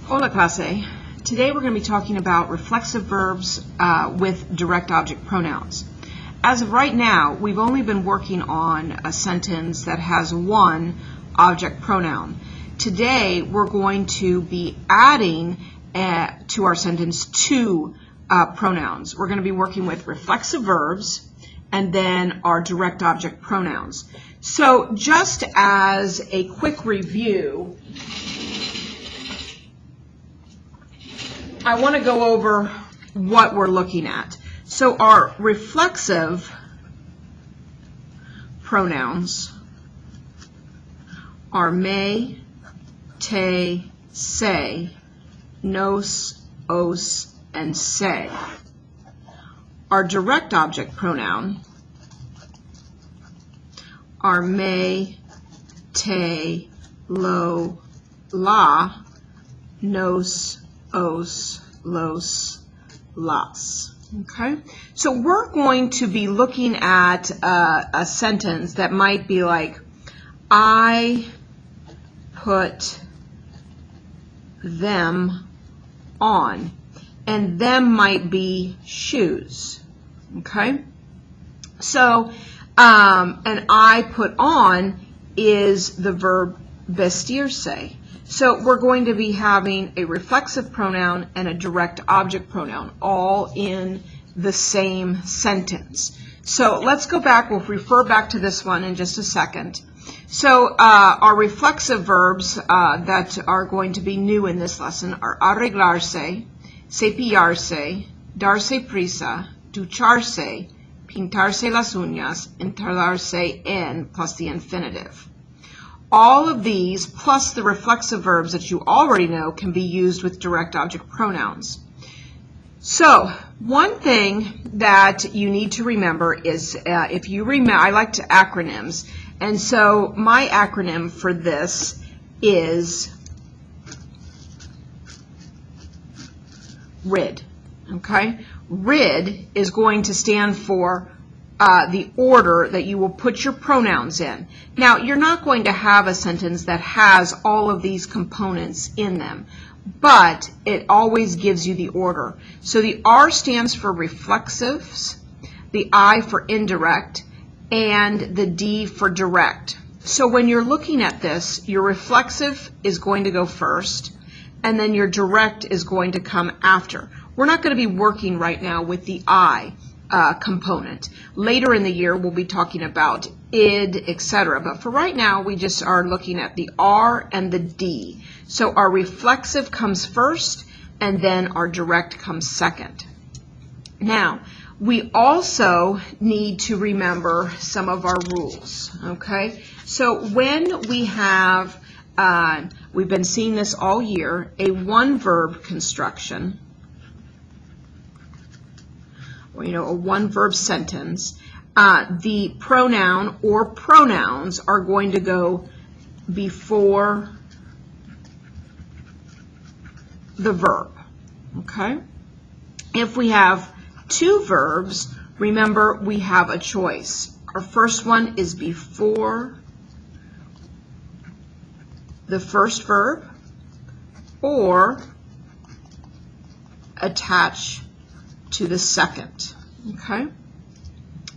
Hola clase. Today we're going to be talking about reflexive verbs with direct object pronouns. As of right now, we've only been working on a sentence that has one object pronoun. Today we're going to be adding to our sentence two pronouns. We're going to be working with reflexive verbs and then our direct object pronouns. So just as a quick review, I want to go over what we're looking at. So our reflexive pronouns are me, te, se, nos, os, and se. Our direct object pronoun are me, te, lo, la, nos, os, los, las. Okay, so we're going to be looking at a sentence that might be like, I put them on, and them might be shoes. Okay, so and I put on is the verb vestirse. So we're going to be having a reflexive pronoun and a direct object pronoun all in the same sentence. So let's go back. We'll refer back to this one in just a second. So our reflexive verbs that are going to be new in this lesson are arreglarse, cepillarse, darse prisa, ducharse, pintarse las uñas, enterrarse en, plus the infinitive. All of these, plus the reflexive verbs that you already know, can be used with direct object pronouns. So, one thing that you need to remember is, if you remember, I like to acronyms, and so my acronym for this is RID. Okay? RID is going to stand for the order that you will put your pronouns in. Now, you're not going to have a sentence that has all of these components in them, but it always gives you the order. So the R stands for reflexives, the I for indirect, and the D for direct. So when you're looking at this, your reflexive is going to go first, and then your direct is going to come after. We're not going to be working right now with the I component. Later in the year, we'll be talking about id, etc. But for right now, we just are looking at the R and the D. So our reflexive comes first, and then our direct comes second. Now, we also need to remember some of our rules, okay? So when we have, we've been seeing this all year, a one-verb construction, a one-verb sentence, the pronoun or pronouns are going to go before the verb, okay? If we have two verbs, remember we have a choice. Our first one is before the first verb or attach to the second, okay?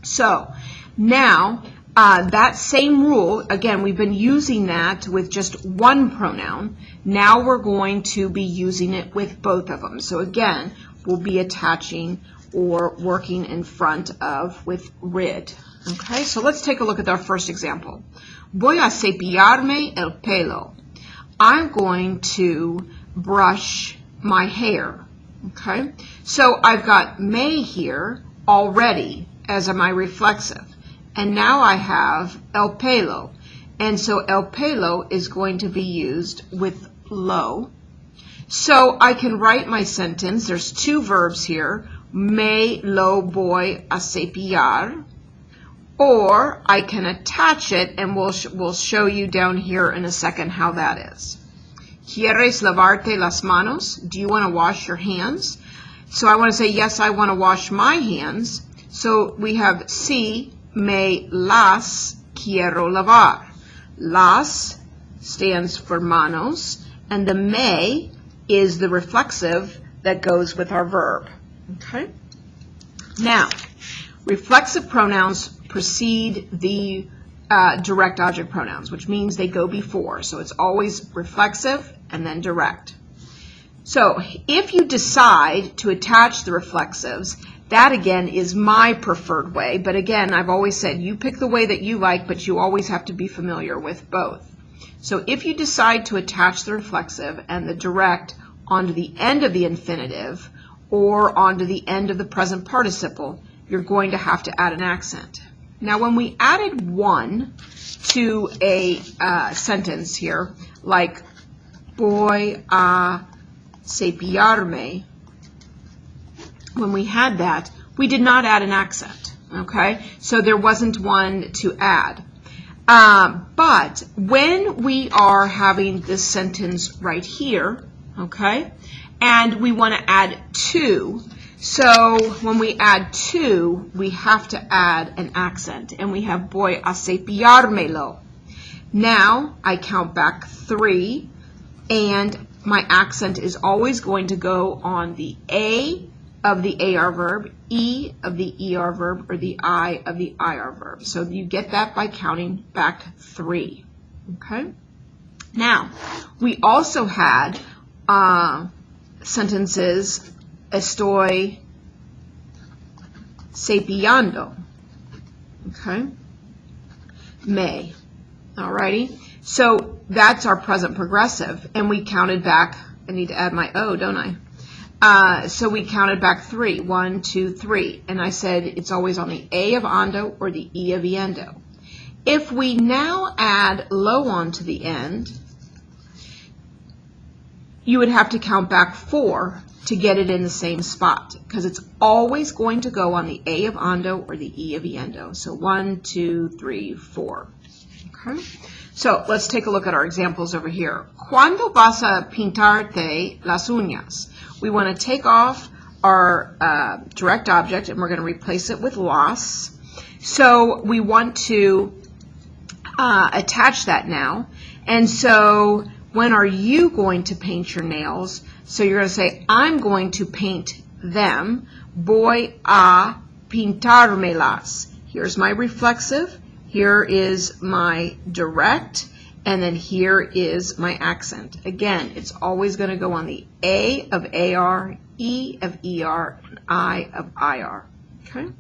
So now that same rule, again, we've been using that with just one pronoun. Now we're going to be using it with both of them. So again, we'll be attaching or working in front of with RID, okay? So let's take a look at our first example. Voy a cepillarme el pelo. I'm going to brush my hair. Okay, so I've got me here already as my reflexive, and now I have el pelo, and so el pelo is going to be used with lo. So I can write my sentence. There's two verbs here, me lo voy a cepillar, or I can attach it, and we'll show you down here in a second how that is. ¿Quieres lavarte las manos? Do you want to wash your hands? So I want to say, yes, I want to wash my hands. So we have si me las quiero lavar. Las stands for manos, and the me is the reflexive that goes with our verb. Okay? Now, reflexive pronouns precede the direct object pronouns, which means they go before. So it's always reflexive and then direct. So if you decide to attach the reflexives, that again is my preferred way. But again, I've always said you pick the way that you like, but you always have to be familiar with both. So if you decide to attach the reflexive and the direct onto the end of the infinitive or onto the end of the present participle, you're going to have to add an accent. Now, when we added one to a sentence here, like voy a cepillarme, when we had that, we did not add an accent, okay? So there wasn't one to add. But when we are having this sentence right here, okay, and we want to add two, so when we add two, we have to add an accent, and we have voy a cepillármelo. Now I count back 3, and my accent is always going to go on the A of the AR verb, E of the ER verb, or the I of the IR verb. So you get that by counting back 3. Okay? Now, we also had sentences, estoy cepillando. Okay? Me. Alrighty? So that's our present progressive, and we counted back, I need to add my O, don't I? So we counted back 3. 1, 2, 3. And I said it's always on the A of ando or the E of iendo. If we now add lo on to the end, you would have to count back 4 to get it in the same spot, because it's always going to go on the A of ando or the E of iendo. So 1, 2, 3, 4. Okay? So let's take a look at our examples over here. ¿Cuándo vas a pintarte las uñas? We want to take off our direct object, and we're going to replace it with las. So we want to attach that now. And so when are you going to paint your nails? So you're going to say, I'm going to paint them. Voy a pintármelas. Here's my reflexive. Here is my direct. And then here is my accent. Again, it's always going to go on the A of AR, E of ER, and I of IR. Okay?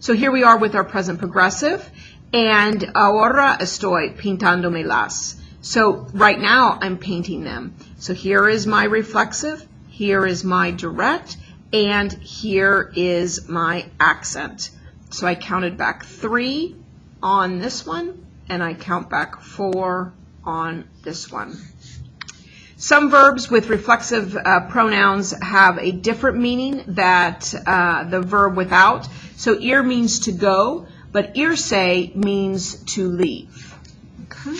So here we are with our present progressive. And ahora estoy pintándomelas. So right now I'm painting them. So here is my reflexive, here is my direct, and here is my accent. So I counted back 3 on this one, and I count back 4 on this one. Some verbs with reflexive pronouns have a different meaning that the verb without. So ir means to go, but irse means to leave. Okay.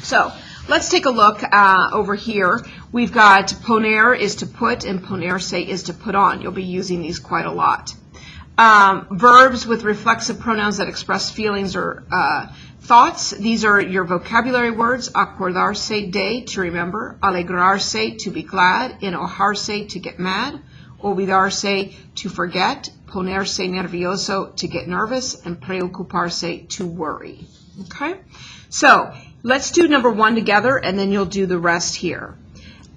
So let's take a look over here. We've got poner is to put and ponerse is to put on. You'll be using these quite a lot. Verbs with reflexive pronouns that express feelings or thoughts. These are your vocabulary words. Acordarse de, to remember. Alegrarse, to be glad. Enojarse, to get mad. Olvidarse, to forget. Ponerse nervioso, to get nervous. And preocuparse, to worry. Okay? So let's do number 1 together, and then you'll do the rest here.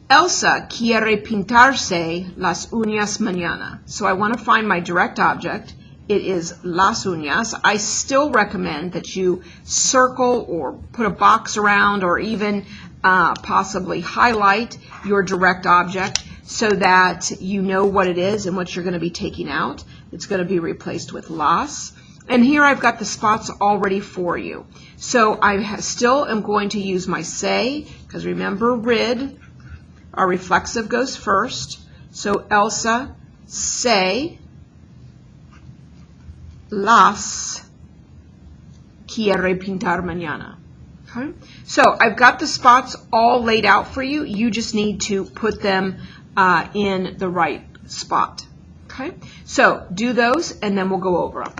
Elsa quiere pintarse las uñas mañana. So I want to find my direct object. It is las uñas. I still recommend that you circle or put a box around or even possibly highlight your direct object so that you know what it is and what you're going to be taking out. It's going to be replaced with las. And here I've got the spots already for you. So I still am going to use my say, because remember rid, our reflexive goes first. So Elsa, say, las quiere pintar mañana. Okay? So I've got the spots all laid out for you. You just need to put them in the right spot. Okay? So do those, and then we'll go over them.